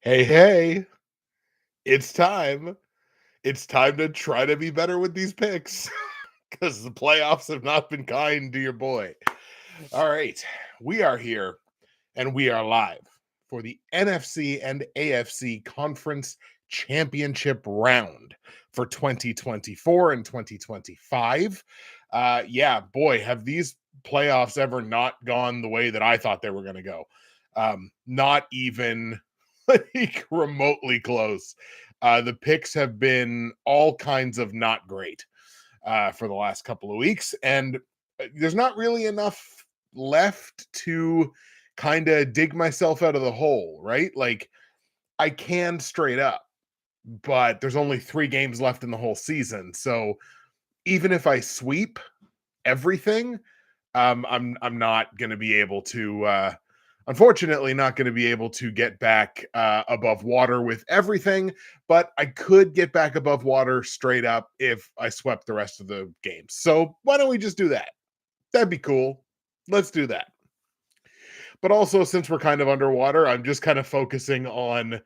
Hey, hey, it's time. It's time to try to be better with these picks because the playoffs have not been kind to your boy. All right, we are here and we are live for the NFC and AFC Conference Championship round for 2024 and 2025. Yeah, boy, have these playoffs ever not gone the way that I thought they were going to go. Not even like remotely close. The picks have been all kinds of not great for the last couple of weeks, and there's not really enough left to kind of dig myself out of the hole, right? Like I can straight up, but there's only 3 games left in the whole season. So even if I sweep everything, I'm not going to be able to unfortunately not going to be able to get back above water with everything, but I could get back above water straight up if I swept the rest of the games. So why don't we just do that? That'd be cool. Let's do that. But also, since we're kind of underwater, I'm just kind of focusing on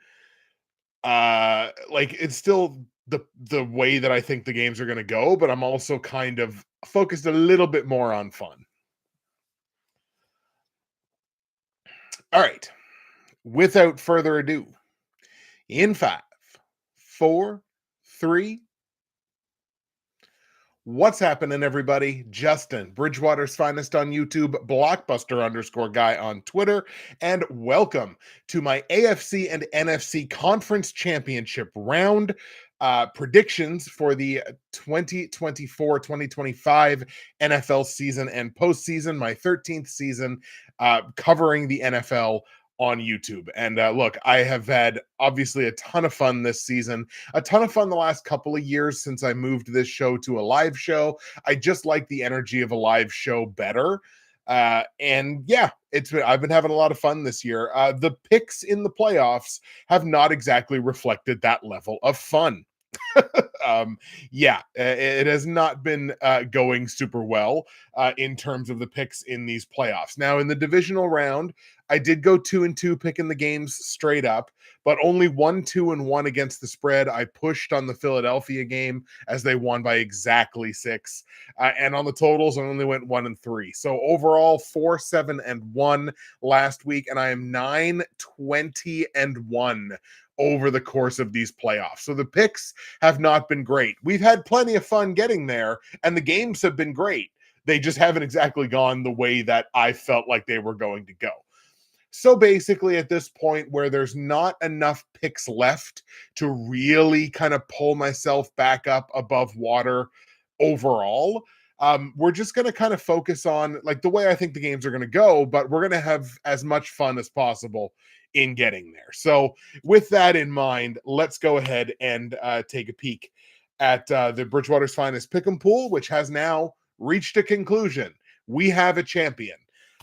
like it's still the way that I think the games are going to go, but I'm also kind of focused a little bit more on fun. All right. Without further ado, in 5, 4, 3. What's happening, everybody? Justin, Bridgewater's finest on YouTube, blockbuster_guy on Twitter, and welcome to my AFC and NFC Conference Championship round predictions for the 2024-2025 NFL season and postseason, my 13th season covering the NFL on YouTube. And look, I have had obviously a ton of fun this season, a ton of fun the last couple of years since I moved this show to a live show. I just like the energy of a live show better. And yeah, I've been having a lot of fun this year. The picks in the playoffs have not exactly reflected that level of fun. Yeah, it has not been going super well in terms of the picks in these playoffs. Now, in the divisional round, I did go 2-2 picking the games straight up, but only 1-2-1 against the spread. I pushed on the Philadelphia game as they won by exactly 6, and on the totals, I only went 1-3. So overall, 4-7-1 last week, and I am 9-20-1 over the course of these playoffs. So the picks have not been great. We've had plenty of fun getting there, and the games have been great. They just haven't exactly gone the way that I felt like they were going to go. So basically, at this point where there's not enough picks left to really kind of pull myself back up above water overall, we're just going to kind of focus on like the way I think the games are going to go, but we're going to have as much fun as possible in getting there. So with that in mind, let's go ahead and take a peek at the Bridgewater's Finest Pick'em Pool, which has now reached a conclusion. We have a champion.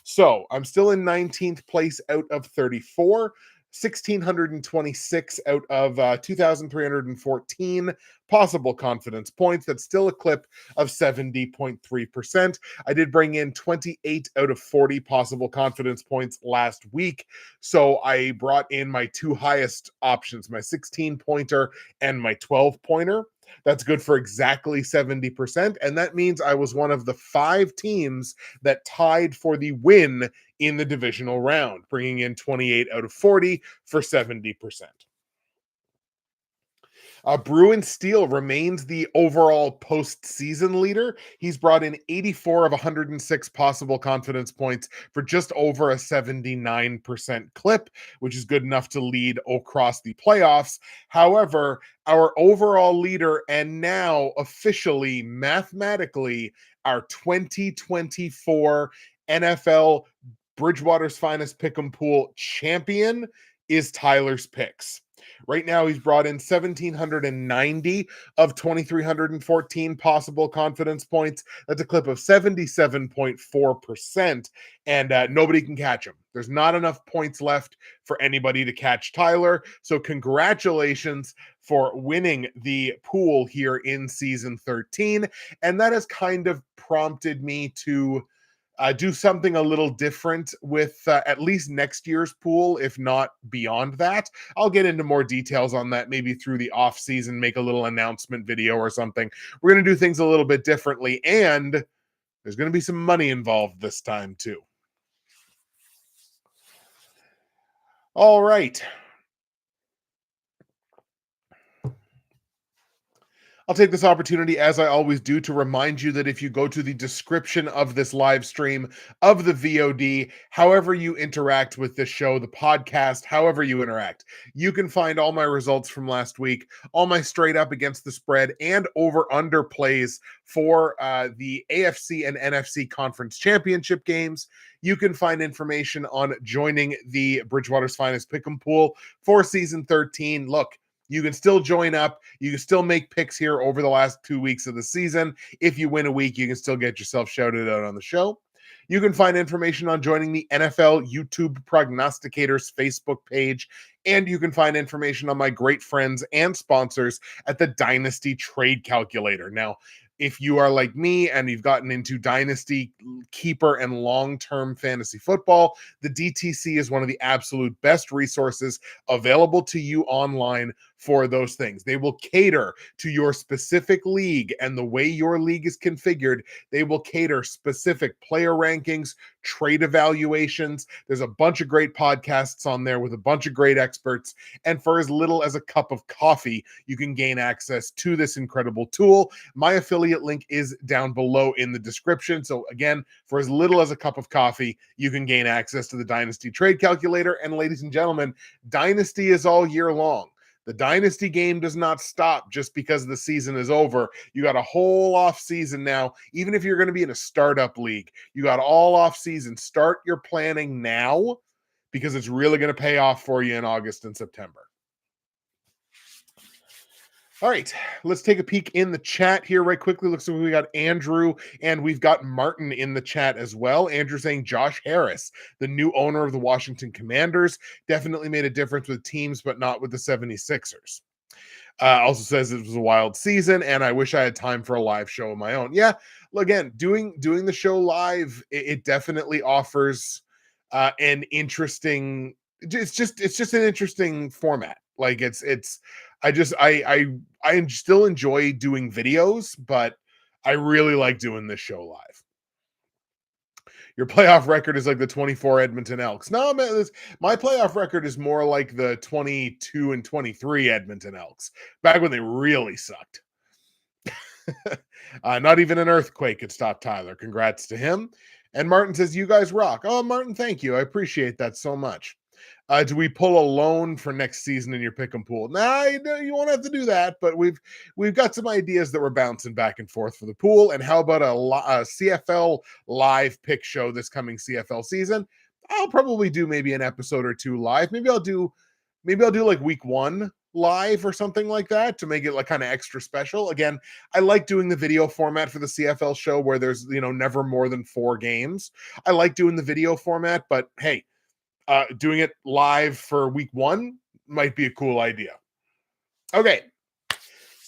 So I'm still in 19th place out of 34, 1,626 out of 2,314 possible confidence points. That's still a clip of 70.3%. I did bring in 28 out of 40 possible confidence points last week. So I brought in my 2 highest options, my 16-pointer and my 12-pointer. That's good for exactly 70%. And that means I was one of the 5 teams that tied for the win in the divisional round, bringing in 28 out of 40 for 70%. Bruin Steele remains the overall postseason leader. He's brought in 84 of 106 possible confidence points for just over a 79% clip, which is good enough to lead across the playoffs. However, our overall leader and now officially, mathematically, our 2024 NFL Bridgewater's Finest Pick'em Pool champion is Tyler's Picks. Right now, he's brought in 1,790 of 2,314 possible confidence points. That's a clip of 77.4%, and nobody can catch him. There's not enough points left for anybody to catch Tyler. So congratulations for winning the pool here in season 13. And that has kind of prompted me to do something a little different with at least next year's pool, if not beyond that. I'll get into more details on that maybe through the off season, make a little announcement video or something. We're going to do things a little bit differently, and there's going to be some money involved this time too. All right. I'll take this opportunity, as I always do, to remind you that if you go to the description of this live stream of the VOD, however you interact with this show, the podcast, however you interact, you can find all my results from last week, all my straight up against the spread and over under plays for the AFC and NFC Conference Championship games. You can find information on joining the Bridgewater's Finest Pick'em Pool for season 13. Look, you can still join up. You can still make picks here over the last 2 weeks of the season. If you win a week, you can still get yourself shouted out on the show. You can find information on joining the NFL YouTube Prognosticators Facebook page, and you can find information on my great friends and sponsors at the Dynasty Trade Calculator. Now, if you are like me and you've gotten into dynasty keeper and long-term fantasy football, the DTC is one of the absolute best resources available to you online for those things. They will cater to your specific league, and the way your league is configured, they will cater specific player rankings, trade evaluations. There's a bunch of great podcasts on there with a bunch of great experts, and for as little as a cup of coffee, you can gain access to this incredible tool. My affiliate link is down below in the description. So again, for as little as a cup of coffee, you can gain access to the Dynasty Trade Calculator. And ladies and gentlemen, Dynasty is all year long. The Dynasty game does not stop just because the season is over. You got a whole off season now. Even if you're going to be in a startup league, you got all off season. Start your planning now, because it's really going to pay off for you in August and September. All right, let's take a peek in the chat here right quickly. Looks like we got Andrew and we've got Martin in the chat as well. Andrew saying Josh Harris, the new owner of the Washington Commanders, definitely made a difference with teams, but not with the 76ers. Also says it was a wild season and I wish I had time for a live show of my own. Yeah, again, doing the show live, it definitely offers an interesting, it's just an interesting format. Like I still enjoy doing videos, but I really like doing this show live. Your playoff record is like the 24 Edmonton Elks. No, man, my playoff record is more like the 22-23 Edmonton Elks, back when they really sucked. Not even an earthquake could stop Tyler. Congrats to him. And Martin says, you guys rock. Oh, Martin, thank you. I appreciate that so much. Do we pull a loan for next season in your pick'em pool? Nah, you won't have to do that, but we've got some ideas that we're bouncing back and forth for the pool. And how about a CFL live pick show this coming CFL season? I'll probably do maybe an episode or two live. Maybe I'll do like week 1 live or something like that to make it like kind of extra special. Again, I like doing the video format for the CFL show where there's, never more than 4 games. I like doing the video format, but hey, doing it live for week 1 might be a cool idea. Okay.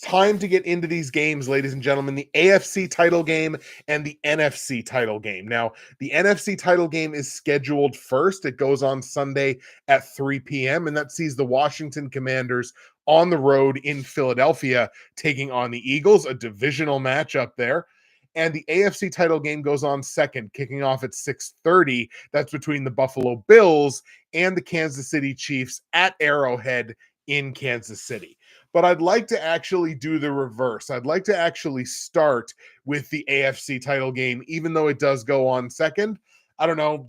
Time to get into these games, ladies and gentlemen. The AFC title game and the NFC title game. Now, the NFC title game is scheduled first. It goes on Sunday at 3 p.m., and that sees the Washington Commanders on the road in Philadelphia taking on the Eagles, a divisional matchup there. And the AFC title game goes on second, kicking off at 6:30. That's between the Buffalo Bills and the Kansas City Chiefs at Arrowhead in Kansas City. But I'd like to actually do the reverse. I'd like to actually start with the AFC title game, even though it does go on second. I don't know.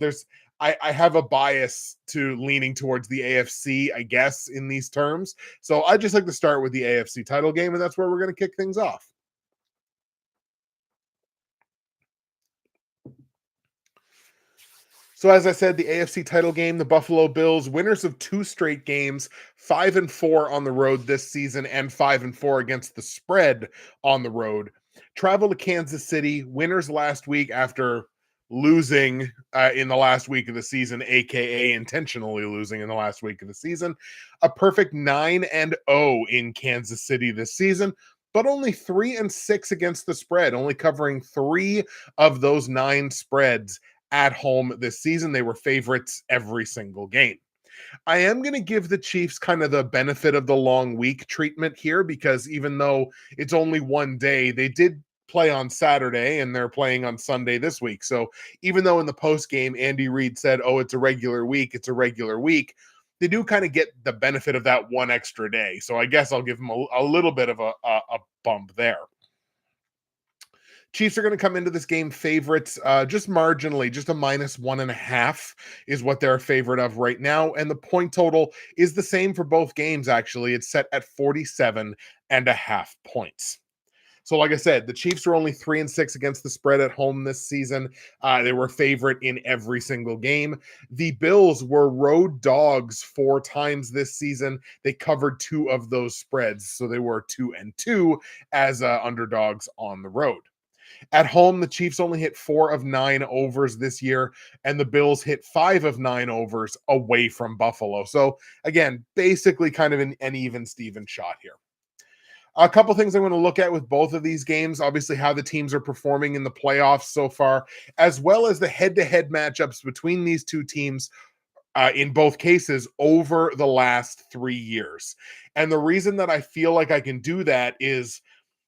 I have a bias to leaning towards the AFC, I guess, in these terms. So I'd just like to start with the AFC title game, and that's where we're going to kick things off. So as I said, the AFC title game, the Buffalo Bills, winners of 2 straight games, 5-4 on the road this season and 5-4 against the spread on the road. Travel to Kansas City, winners last week after losing in the last week of the season, aka intentionally losing in the last week of the season. A perfect 9-0 in Kansas City this season, but only 3-6 against the spread, only covering 3 of those 9 spreads at home this season. They were favorites every single game. I am going to give the Chiefs kind of the benefit of the long week treatment here, because even though it's only one day, they did play on Saturday and they're playing on Sunday this week. So even though in the post game, Andy Reid said, oh, it's a regular week, they do kind of get the benefit of that one extra day. So I guess I'll give them a little bit of a bump there. Chiefs are going to come into this game favorites just marginally, just a -1.5 is what they're a favorite of right now. And the point total is the same for both games, actually. It's set at 47.5 points. So like I said, the Chiefs are only 3-6 against the spread at home this season. They were a favorite in every single game. The Bills were road dogs 4 times this season. They covered 2 of those spreads. So they were 2-2 as underdogs on the road. At home, the Chiefs only hit 4 of 9 overs this year, and the Bills hit 5 of 9 overs away from Buffalo. So again, basically kind of an even Steven shot here. A couple things I'm going to look at with both of these games, obviously how the teams are performing in the playoffs so far, as well as the head-to-head matchups between these two teams in both cases over the last 3 years. And the reason that I feel like I can do that is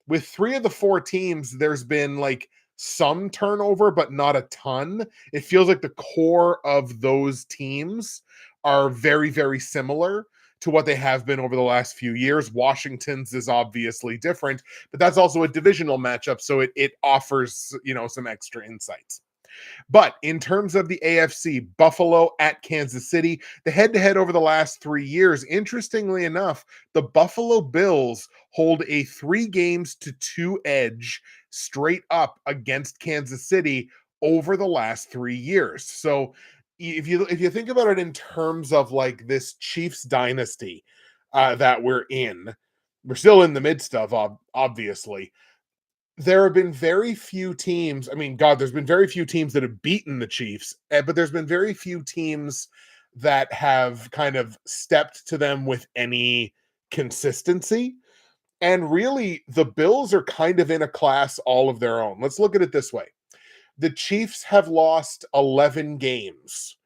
with 3 of the 4 teams, there's been like some turnover, but not a ton. It feels like the core of those teams are very, very similar to what they have been over the last few years. Washington's is obviously different, but that's also a divisional matchup, so it offers, some extra insights. But in terms of the AFC, Buffalo at Kansas City, the head-to-head over the last 3 years, interestingly enough, the Buffalo Bills hold a 3-2 edge straight up against Kansas City over the last 3 years. So if you think about it in terms of like this Chiefs dynasty that we're still in the midst of, obviously. There have been very few teams. I mean, God, there's been very few teams that have beaten the Chiefs, but there's been very few teams that have kind of stepped to them with any consistency. And really, the Bills are kind of in a class all of their own. Let's look at it this way. The Chiefs have lost 11 games,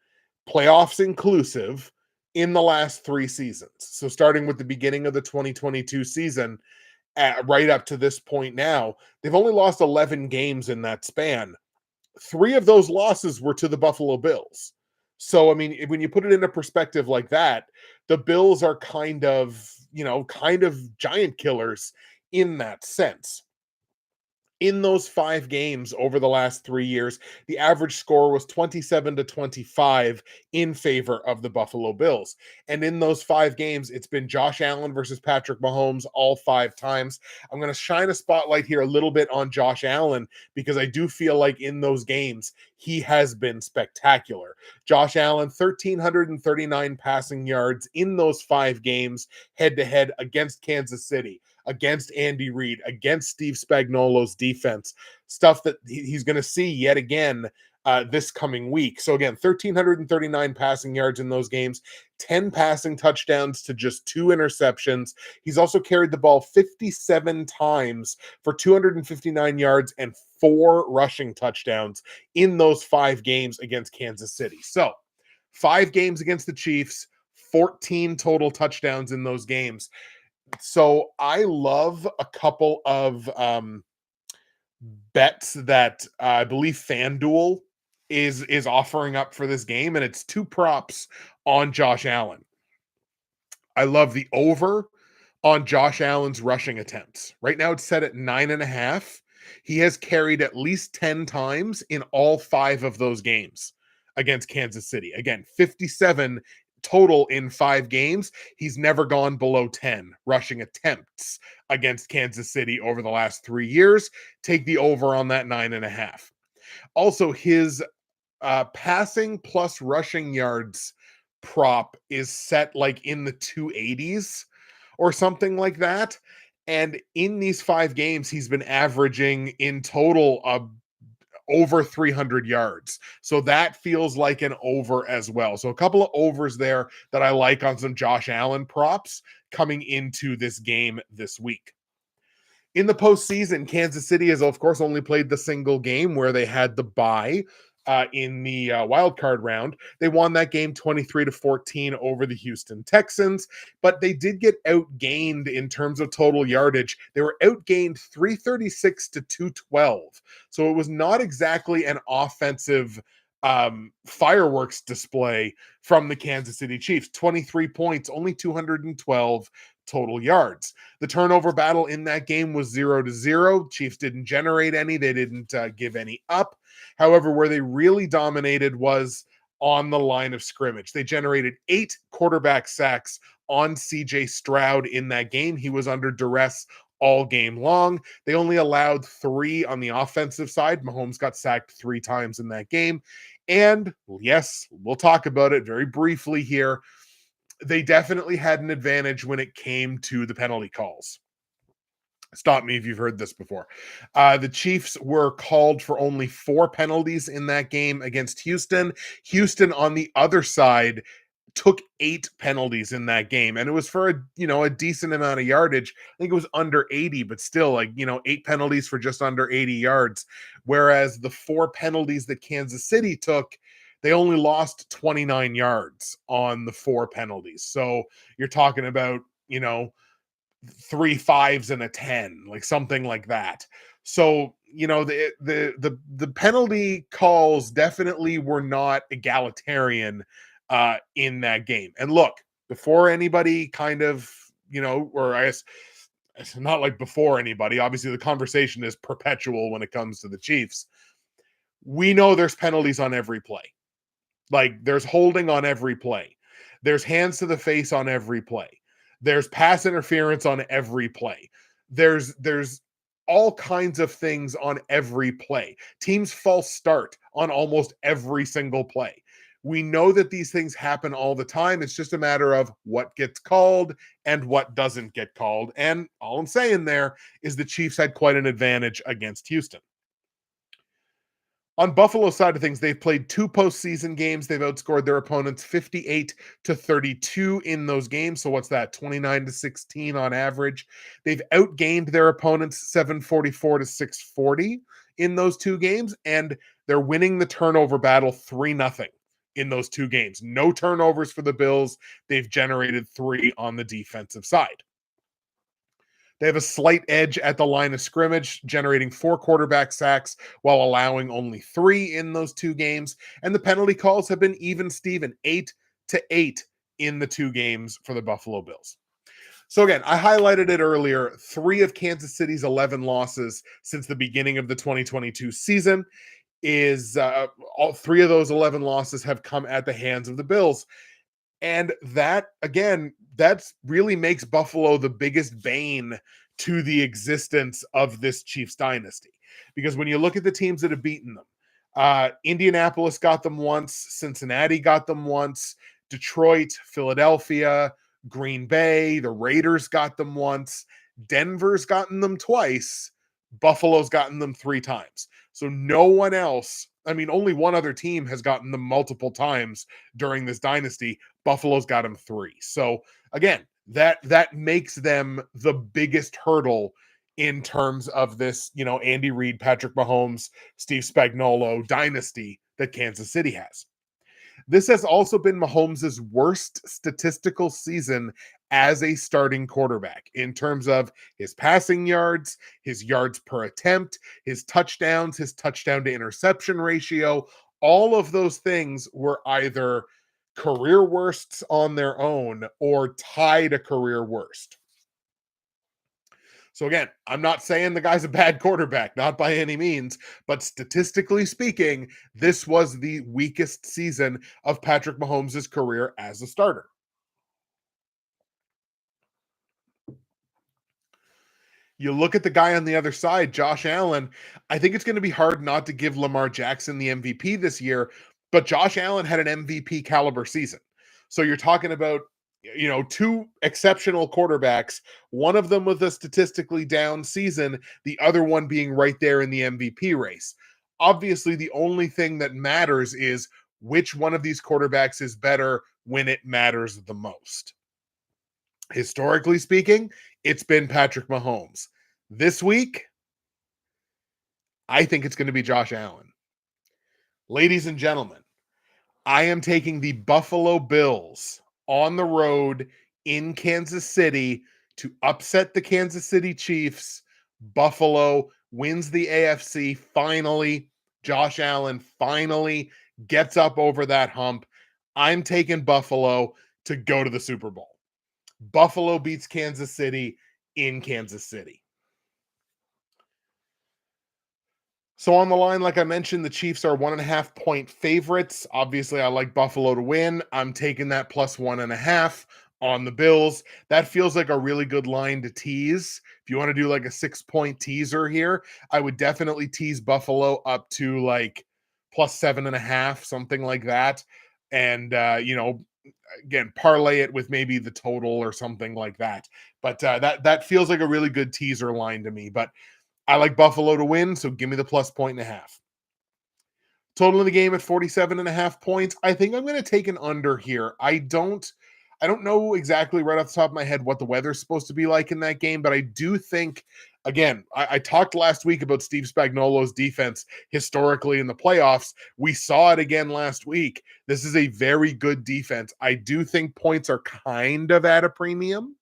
playoffs inclusive, in the last 3 seasons. So starting with the beginning of the 2022 season, right up to this point now, they've only lost 11 games in that span. 3 of those losses were to the Buffalo Bills. So, I mean, when you put it into perspective like that, the Bills are kind of giant killers in that sense. In those 5 games over the last 3 years, the average score was 27-25 in favor of the Buffalo Bills. And in those 5 games, it's been Josh Allen versus Patrick Mahomes all 5 times. I'm going to shine a spotlight here a little bit on Josh Allen because I do feel like in those games, he has been spectacular. Josh Allen, 1,339 passing yards in those 5 games head-to-head against Kansas City, against Andy Reid, against Steve Spagnuolo's defense, stuff that he's going to see yet again this coming week. So again, 1,339 passing yards in those games, 10 passing touchdowns to just 2 interceptions. He's also carried the ball 57 times for 259 yards and 4 rushing touchdowns in those 5 games against Kansas City. So 5 games against the Chiefs, 14 total touchdowns in those games. So I love a couple of bets that I believe FanDuel is offering up for this game, and it's 2 props on Josh Allen. I love the over on Josh Allen's rushing attempts. Right now it's set at 9.5. He has carried at least 10 times in all 5 of those games against Kansas City. Again, 57 total in 5 games. He's never gone below 10 rushing attempts against Kansas City over the last 3 years. Take the over on that 9.5. Also, his passing plus rushing yards prop is set like in the 280s or something like that. And in these 5 games, he's been averaging in total over 300 yards. So that feels like an over as well. So a couple of overs there that I like on some Josh Allen props coming into this game this week. In the postseason, Kansas City has, of course, only played the single game where they had the bye. in the wild card round. They won that game 23-14 over the Houston Texans, but they did get outgained in terms of total yardage. They were outgained 336 to 212. So it was not exactly an offensive fireworks display from the Kansas City Chiefs. 23 points, only 212 total yards. The turnover battle in that game was 0-0. Chiefs didn't generate any. They didn't give any up. However, where they really dominated was on the line of scrimmage. They generated 8 quarterback sacks on CJ Stroud in that game. He was under duress all game long. They only allowed 3 on the offensive side. Mahomes got sacked 3 times in that game. And yes, we'll talk about it very briefly here. They definitely had an advantage when it came to the penalty calls. Stop me if you've heard this before. The Chiefs were called for only 4 penalties in that game against Houston. Houston, on the other side, took 8 penalties in that game, and it was for a decent amount of yardage. I think it was under 80, but still, 8 penalties for just under 80 yards. Whereas the 4 penalties that Kansas City took, they only lost 29 yards on the 4 penalties. So you're talking about 3 5s and a 10, like something like that. So the penalty calls definitely were not egalitarian in that game. And look, before anybody kind of, or I guess it's not like before anybody, obviously the conversation is perpetual when it comes to the Chiefs. We know there's penalties on every play. Like, there's holding on every play. There's hands to the face on every play. There's pass interference on every play. There's all kinds of things on every play. Teams false start on almost every single play. We know that these things happen all the time. It's just a matter of what gets called and what doesn't get called. And all I'm saying there is the Chiefs had quite an advantage against Houston. On Buffalo's side of things, they've played 2 postseason games. They've outscored their opponents 58-32 in those games. So what's that? 29-16 on average. They've outgained their opponents 744-640 in those 2 games, and they're winning the turnover battle 3-0 in those 2 games. No turnovers for the Bills. They've generated 3 on the defensive side. They have a slight edge at the line of scrimmage, generating 4 quarterback sacks while allowing only 3 in those 2 games. And the penalty calls have been even Steven, 8-8 in the 2 games for the Buffalo Bills. So again, I highlighted it earlier. 3 of Kansas City's 11 losses since the beginning of the 2022 season is all 3 of those 11 losses have come at the hands of the Bills. And that, again, that's really makes Buffalo the biggest bane to the existence of this Chiefs dynasty. Because when you look at the teams that have beaten them, Indianapolis got them once, Cincinnati got them once, Detroit, Philadelphia, Green Bay, the Raiders got them once, Denver's gotten them twice, Buffalo's gotten them 3 times. So no one else, only one other team has gotten them multiple times during this dynasty. Buffalo's got them 3. So again, that makes them the biggest hurdle in terms of this, Andy Reid, Patrick Mahomes, Steve Spagnuolo dynasty that Kansas City has. This has also been Mahomes' worst statistical season as a starting quarterback in terms of his passing yards, his yards per attempt, his touchdowns, his touchdown to interception ratio. All of those things were either career worsts on their own or tied a career worst. So again, I'm not saying the guy's a bad quarterback, not by any means, but statistically speaking, this was the weakest season of Patrick Mahomes' career as a starter. You look at the guy on the other side, Josh Allen. I think it's going to be hard not to give Lamar Jackson the MVP this year, but Josh Allen had an MVP caliber season. So you're talking about 2 exceptional quarterbacks, one of them with a statistically down season, the other one being right there in the MVP race. Obviously, the only thing that matters is which one of these quarterbacks is better when it matters the most. Historically speaking, it's been Patrick Mahomes. This week, I think it's going to be Josh Allen. Ladies and gentlemen, I am taking the Buffalo Bills on the road in Kansas City to upset the Kansas City Chiefs. Buffalo wins the AFC finally. Josh Allen finally gets up over that hump. I'm taking Buffalo to go to the Super Bowl. Buffalo beats Kansas City in Kansas City. So on the line, like I mentioned, the Chiefs are 1.5 point favorites. Obviously, I like Buffalo to win. I'm taking that plus 1.5 on the Bills. That feels like a really good line to tease. If you want to do like a 6 point teaser here, I would definitely tease Buffalo up to like plus 7.5, something like that. And, again, parlay it with maybe the total or something like that. But that feels like a really good teaser line to me. But I like Buffalo to win, so give me the plus 1.5. Total in the game at 47.5 points. I think I'm going to take an under here. I don't know exactly right off the top of my head what the weather's supposed to be like in that game, but I do think, again, I talked last week about Steve Spagnuolo's defense historically in the playoffs. We saw it again last week. This is a very good defense. I do think points are kind of at a premium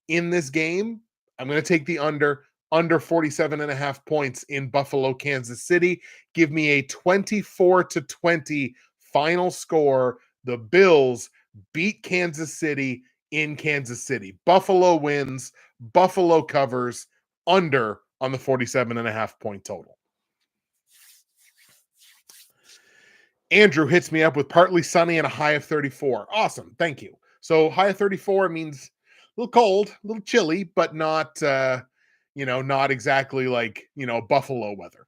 in this game. I'm going to take the under 47.5 points in Buffalo, Kansas City. Give me a 24-20 final score. The Bills beat Kansas City in Kansas City. Buffalo wins, Buffalo covers, under on the 47.5 point total. Andrew hits me up with partly sunny and a high of 34. Awesome. Thank you. So high of 34 means a little cold, a little chilly, but not not exactly like, Buffalo weather.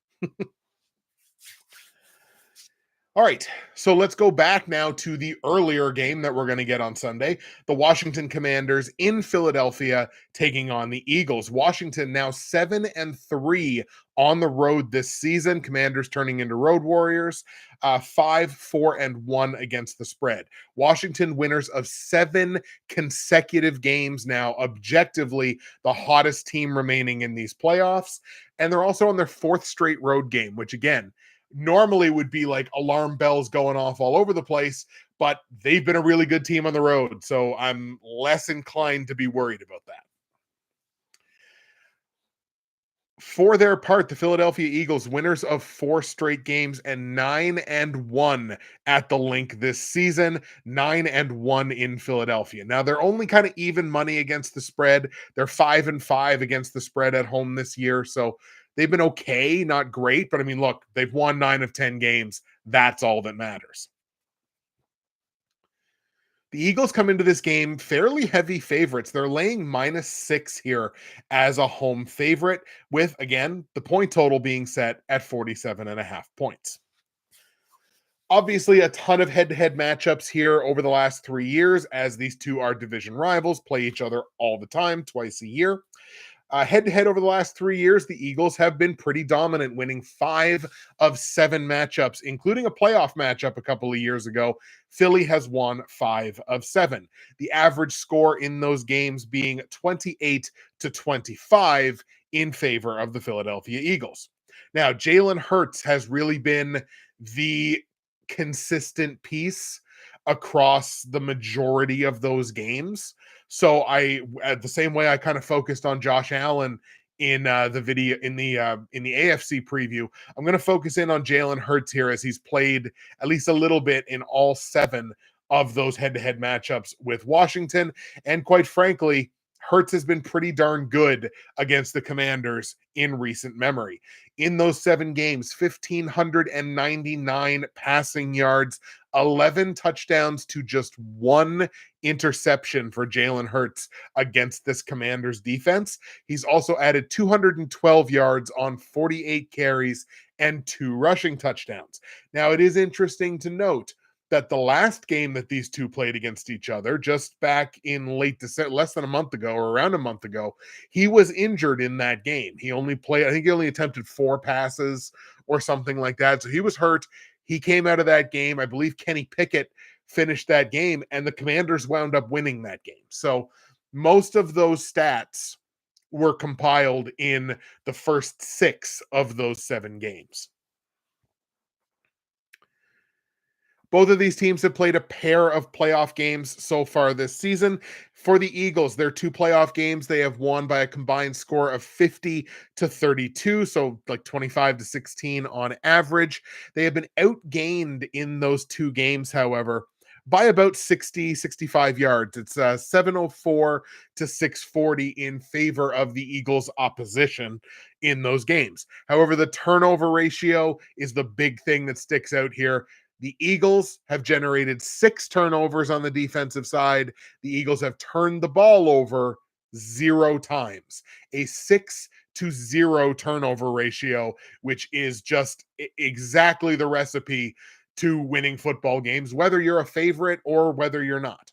All right, so let's go back now to the earlier game that we're going to get on Sunday. The Washington Commanders in Philadelphia taking on the Eagles. Washington now 7-3 on the road this season. Commanders turning into road warriors. 5-4-1 against the spread. Washington winners of 7 consecutive games now, objectively the hottest team remaining in these playoffs. And they're also on their 4th straight road game, which again, normally would be like alarm bells going off all over the place, but they've been a really good team on the road. So I'm less inclined to be worried about that. For their part, the Philadelphia Eagles, winners of 4 straight games and 9-1 at the Link this season, 9-1 in Philadelphia. Now they're only kind of even money against the spread. They're 5-5 against the spread at home this year. So they've been okay, not great, but I mean, look, they've won 9 of 10 games. That's all that matters. The Eagles come into this game fairly heavy favorites. They're laying -6 here as a home favorite, with, again, the point total being set at 47.5 points. Obviously, a ton of head-to-head matchups here over the last 3 years, as these two are division rivals, play each other all the time, twice a year. Head-to-head over the last 3 years, the Eagles have been pretty dominant, winning 5 of 7 matchups, including a playoff matchup a couple of years ago. Philly has won 5 of 7. The average score in those games being 28-25 in favor of the Philadelphia Eagles. Now, Jalen Hurts has really been the consistent piece across the majority of those games. So the same way I kind of focused on Josh Allen in the video in the AFC preview, I'm going to focus in on Jalen Hurts here, as he's played at least a little bit in all 7 of those head-to-head matchups with Washington. And quite frankly, Hurts has been pretty darn good against the Commanders in recent memory. In those 7 games, 1,599 passing yards, 11 touchdowns to just 1 interception for Jalen Hurts against this Commanders defense. He's also added 212 yards on 48 carries and 2 rushing touchdowns. Now, it is interesting to note that the last game that these two played against each other, just back in late December, less than a month ago, or around a month ago, he was injured in that game. He only played, I think he only attempted 4 passes or something like that. So he was hurt. He came out of that game. I believe Kenny Pickett finished that game, and the Commanders wound up winning that game. So most of those stats were compiled in the first 6 of those 7 games. Both of these teams have played a pair of playoff games so far this season. For the Eagles, their two playoff games, they have won by a combined score of 50-32, so like 25-16 on average. They have been outgained in those two games, however, by about 65 yards. It's 704 to 640 in favor of the Eagles' opposition in those games. However, the turnover ratio is the big thing that sticks out here. The Eagles have generated 6 turnovers on the defensive side. The Eagles have turned the ball over 0 times, a 6-0 turnover ratio, which is just exactly the recipe to winning football games, whether you're a favorite or whether you're not.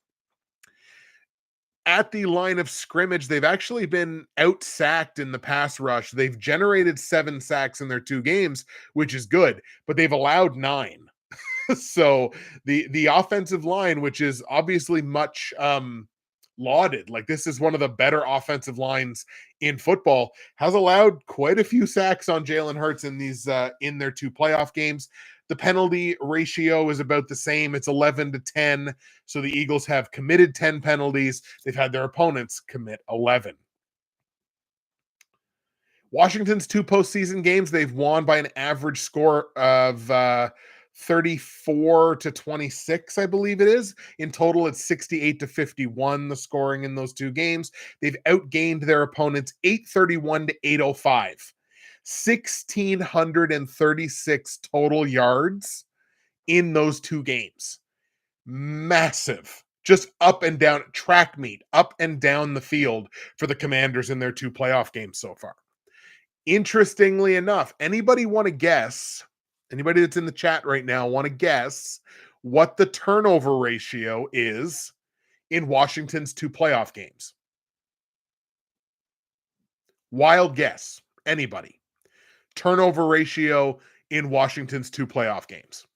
At the line of scrimmage, they've actually been out-sacked in the pass rush. They've generated 7 sacks in their 2 games, which is good, but they've allowed 9. So the offensive line, which is obviously much lauded, like this is one of the better offensive lines in football, has allowed quite a few sacks on Jalen Hurts in these in their 2 playoff games. The penalty ratio is about the same. It's 11-10. So the Eagles have committed 10 penalties. They've had their opponents commit 11. Washington's 2 postseason games, they've won by an average score of 34-26, I believe it is. In total, it's 68-51, the scoring in those 2 games. They've outgained their opponents 831 to 805. 1,636 total yards in those 2 games. Massive. Just up and down, track meet, up and down the field for the Commanders in their 2 playoff games so far. Interestingly enough, anybody want to guess? Anybody that's in the chat right now want to guess what the turnover ratio is in Washington's 2 playoff games? Wild guess. Anybody? Turnover ratio in Washington's 2 playoff games.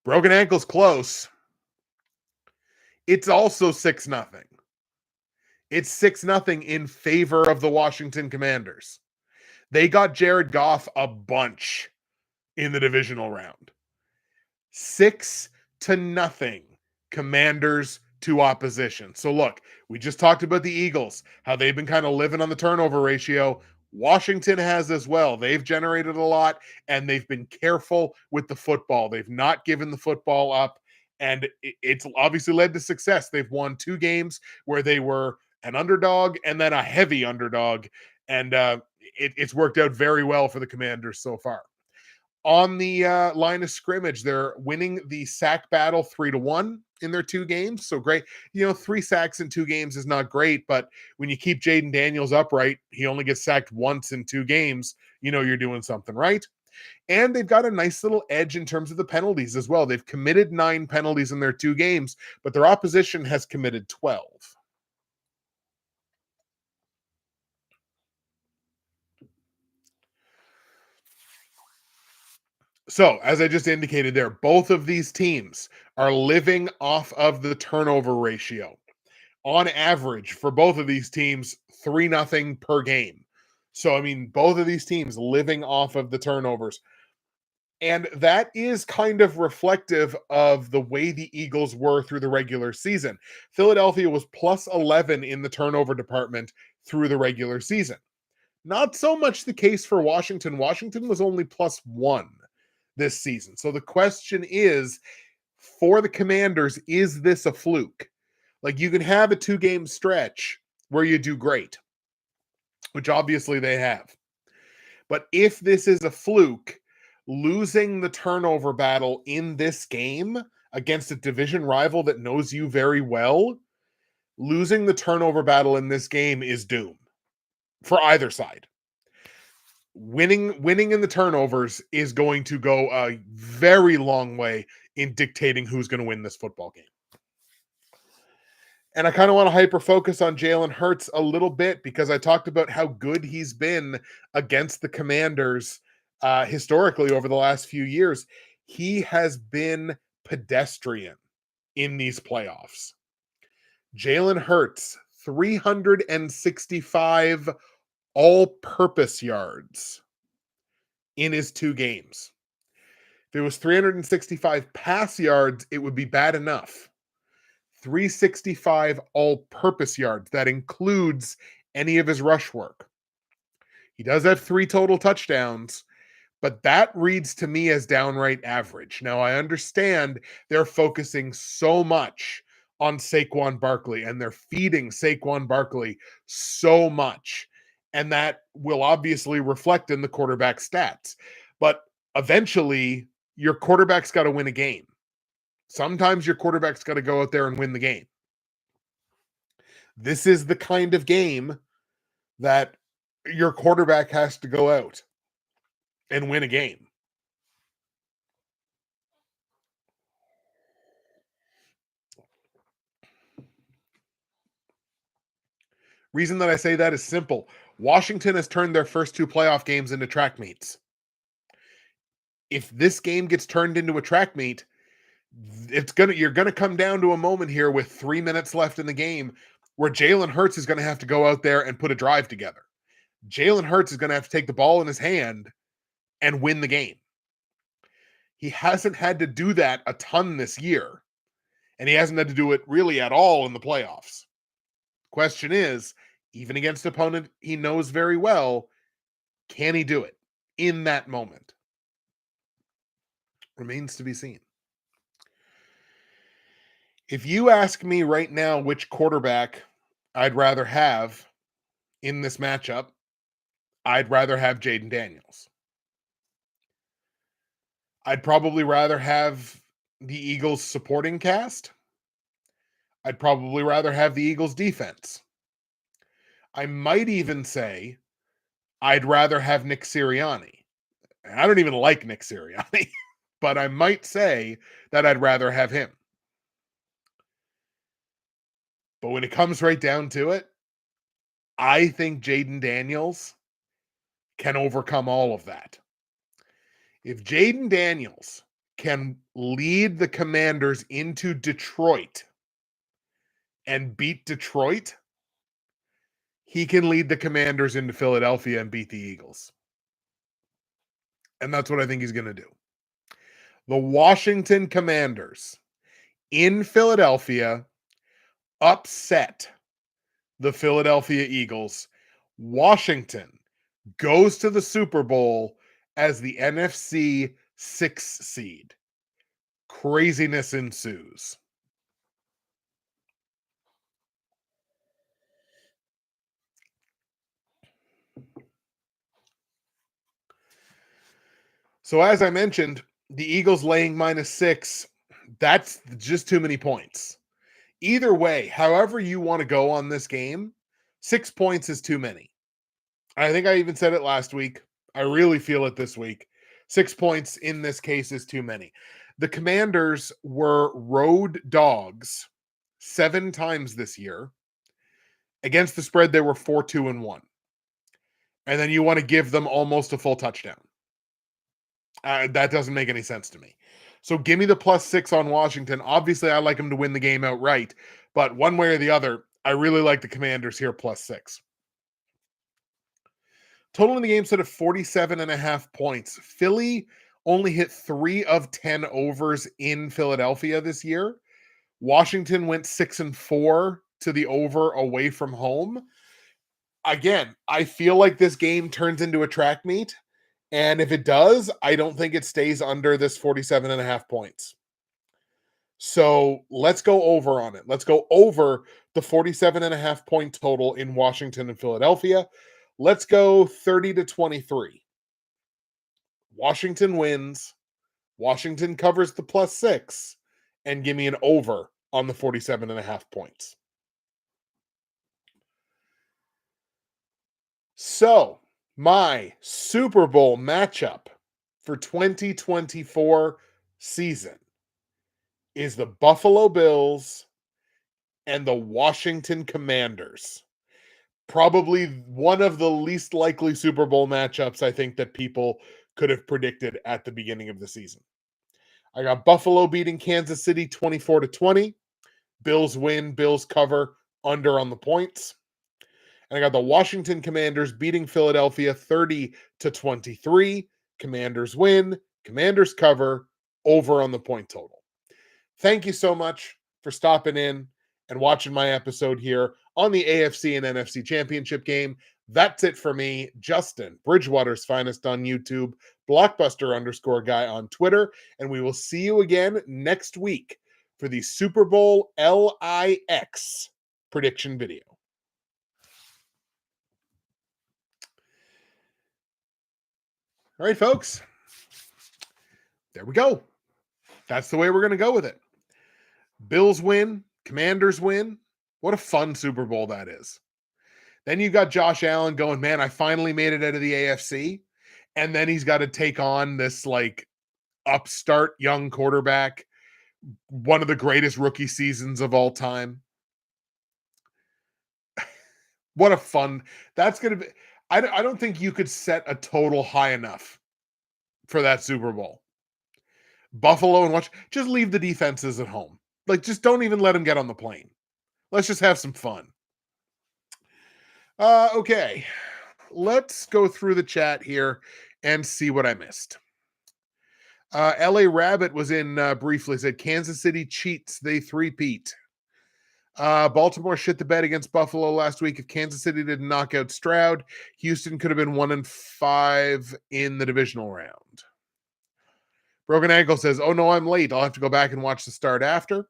Broken ankle's close. It's also 6-0. It's 6-0 in favor of the Washington Commanders. They got Jared Goff a bunch in the divisional round. 6-0 Commanders to opposition. So look, we just talked about the Eagles, how they've been kind of living on the turnover ratio. Washington has as well. They've generated a lot and they've been careful with the football. They've not given the football up, and it's obviously led to success. They've won 2 games where they were an underdog and then a heavy underdog, and it's worked out very well for the Commanders so far. On the line of scrimmage, they're winning the sack battle 3-1 in their 2 games. So great. 3 sacks in 2 games is not great, but when you keep Jaden Daniels upright, he only gets sacked once in 2 games. You're doing something right. And they've got a nice little edge in terms of the penalties as well. They've committed 9 penalties in their 2 games, but their opposition has committed 12. So, as I just indicated there, both of these teams are living off of the turnover ratio. On average, for both of these teams, 3-0 per game. So, I mean, both of these teams living off of the turnovers. And that is kind of reflective of the way the Eagles were through the regular season. Philadelphia was plus 11 in the turnover department through the regular season. Not so much the case for Washington. Washington was only plus 1 this season. So the question is, for the Commanders, is this a fluke? Like, you can have a 2-game stretch where you do great, which obviously they have. But if this is a fluke, losing the turnover battle in this game against a division rival that knows you very well, losing the turnover battle in this game is doom for either side. Winning in the turnovers is going to go a very long way in dictating who's going to win this football game. And I kind of want to hyper focus on Jalen Hurts a little bit because I talked about how good he's been against the Commanders historically over the last few years. He has been pedestrian in these playoffs. Jalen Hurts, 365 all-purpose yards in his 2 games. If it was 365 pass yards, it would be bad enough. 365 all-purpose yards. That includes any of his rush work. He does have 3 total touchdowns, but that reads to me as downright average. Now, I understand they're focusing so much on Saquon Barkley, and they're feeding Saquon Barkley so much, and that will obviously reflect in the quarterback stats. But eventually, your quarterback's got to win a game. Sometimes your quarterback's got to go out there and win the game. This is the kind of game that your quarterback has to go out and win a game. Reason that I say that is simple. Washington has turned their first 2 playoff games into track meets. If this game gets turned into a track meet, you're gonna come down to a moment here with 3 minutes left in the game where Jalen Hurts is gonna have to go out there and put a drive together. Jalen Hurts is gonna have to take the ball in his hand and win the game. He hasn't had to do that a ton this year, and he hasn't had to do it really at all in the playoffs. Question is, even against an opponent he knows very well, can he do it in that moment? Remains to be seen. If you ask me right now which quarterback I'd rather have in this matchup, I'd rather have Jaden Daniels. I'd probably rather have the Eagles supporting cast. I'd probably rather have the Eagles defense. I might even say I'd rather have Nick Sirianni. I don't even like Nick Sirianni, but I might say that I'd rather have him. But when it comes right down to it, I think Jaden Daniels can overcome all of that. If Jaden Daniels can lead the Commanders into Detroit and beat Detroit, he can lead the Commanders into Philadelphia and beat the Eagles. And that's what I think he's going to do. The Washington Commanders in Philadelphia upset the Philadelphia Eagles. Washington goes to the Super Bowl as the NFC 6 seed. Craziness ensues. So as I mentioned, the Eagles laying -6, that's just too many points. Either way, however you want to go on this game, 6 points is too many. I think I even said it last week. I really feel it this week. 6 points in this case is too many. The Commanders were road dogs 7 times this year. Against the spread, they were 4-2-1. And then you want to give them almost a full touchdown. That doesn't make any sense to me. So give me the +6 on Washington. Obviously, I like them to win the game outright. But one way or the other, I really like the Commanders here +6. Total in the game set at 47.5 points. Philly only hit 3 of 10 overs in Philadelphia this year. Washington went 6-4 to the over away from home. Again, I feel like this game turns into a track meet. And if it does, I don't think it stays under this 47.5 points. So let's go over on it. Let's go over the 47.5 point total in Washington and Philadelphia. Let's go 30-23. Washington wins. Washington covers the +6 and give me an over on the 47.5 points. So my Super Bowl matchup for 2024 season is the Buffalo Bills and the Washington Commanders. Probably one of the least likely Super Bowl matchups I think that people could have predicted at the beginning of the season. I got Buffalo beating Kansas City 24-20. Bills win, Bills cover, under on the points. And I got the Washington Commanders beating Philadelphia 30-23. Commanders win, Commanders cover over on the point total. Thank you so much for stopping in and watching my episode here on the AFC and NFC Championship game. That's it for me, Justin, Bridgewater's Finest on YouTube, Blockbuster_guy on Twitter, and we will see you again next week for the Super Bowl LIX prediction video. All right, folks. There we go. That's the way we're going to go with it. Bills win, Commanders win. What a fun Super Bowl that is. Then you got Josh Allen going, man, I finally made it out of the AFC. And then he's got to take on this like upstart young quarterback, one of the greatest rookie seasons of all time. What a fun. That's going to be. I don't think you could set a total high enough for that Super Bowl. Buffalo and watch. Just leave the defenses at home. Like, just don't even let them get on the plane. Let's just have some fun. Okay. Let's go through the chat here and see what I missed. LA Rabbit was in briefly, said Kansas City cheats, they three-peat. Baltimore shit the bed against Buffalo last week. If Kansas City didn't knock out Stroud, Houston could have been 1-5 in the divisional round. Broken Ankle says, oh no, I'm late. I'll have to go back and watch the start after.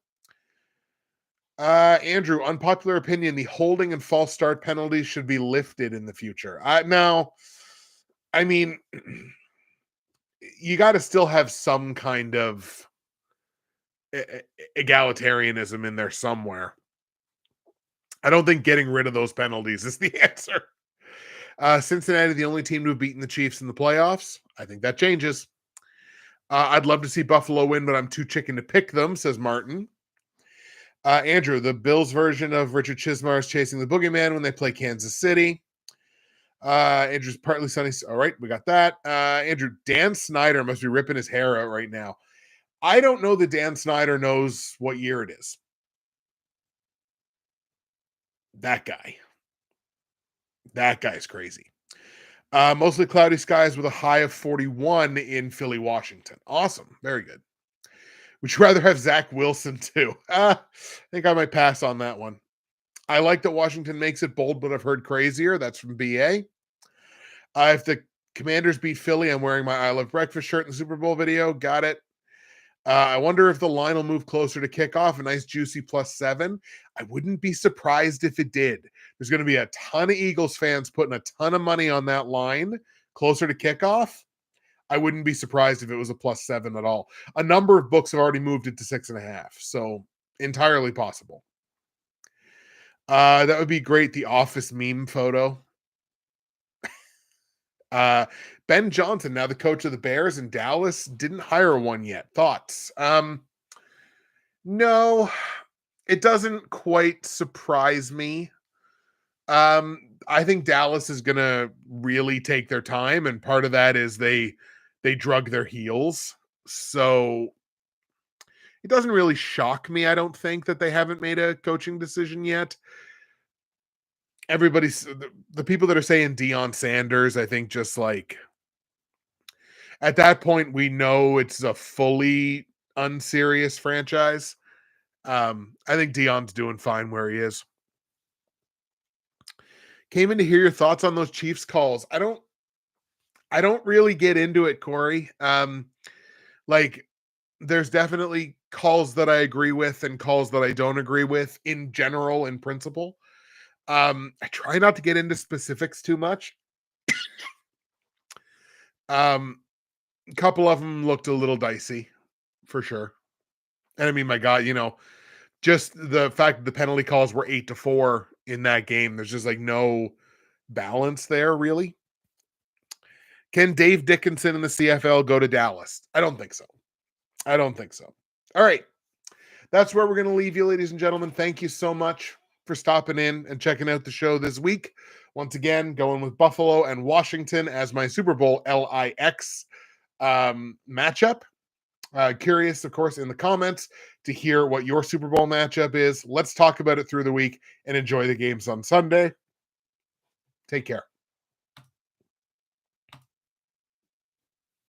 Andrew, unpopular opinion, the holding and false start penalties should be lifted in the future. Now, I mean, you got to still have some kind of egalitarianism in there somewhere. I don't think getting rid of those penalties is the answer. Cincinnati, the only team to have beaten the Chiefs in the playoffs. I think that changes. I'd love to see Buffalo win, but I'm too chicken to pick them, says Martin. Andrew, the Bills version of Richard Chismar is chasing the boogeyman when they play Kansas City. Andrew's partly sunny. All right, we got that. Andrew, Dan Snyder must be ripping his hair out right now. I don't know that Dan Snyder knows what year it is. That guy's crazy. Mostly cloudy skies with a high of 41 in Philly, Washington. Awesome. Very good. Would you rather have Zach Wilson too? I think I might pass on that one. I like that Washington makes it bold, but I've heard crazier. That's from BA. If the Commanders beat Philly, I'm wearing my I Love Breakfast shirt in the Super Bowl video. Got it. I wonder if the line will move closer to kickoff. A nice juicy +7. I wouldn't be surprised if it did. There's going to be a ton of Eagles fans putting a ton of money on that line closer to kickoff. I wouldn't be surprised if it was a +7 at all. A number of books have already moved it to 6.5. So entirely possible. That would be great. The Office meme photo. Ben Johnson, now the coach of the Bears in Dallas, didn't hire one yet. Thoughts? No, it doesn't quite surprise me. I think Dallas is going to really take their time, and part of that is they drug their heels. So it doesn't really shock me, I don't think, that they haven't made a coaching decision yet. Everybody's the people that are saying Deion Sanders, I think just like at that point, we know it's a fully unserious franchise. I think Deion's doing fine where he is. Came in to hear your thoughts on those Chiefs calls. I don't really get into it, Corey. Like there's definitely calls that I agree with and calls that I don't agree with in general, in principle. I try not to get into specifics too much. A couple of them looked a little dicey, for sure. And I mean, my God, just the fact that the penalty calls were 8-4 in that game, there's just like no balance there, really. Can Dave Dickinson in the CFL go to Dallas? I don't think so. All right. That's where we're going to leave you, ladies and gentlemen. Thank you so much for stopping in and checking out the show this week. Once again, going with Buffalo and Washington as my Super Bowl LIX matchup. Curious, of course, in the comments to hear what your Super Bowl matchup is. Let's talk about it through the week and enjoy the games on Sunday. Take care.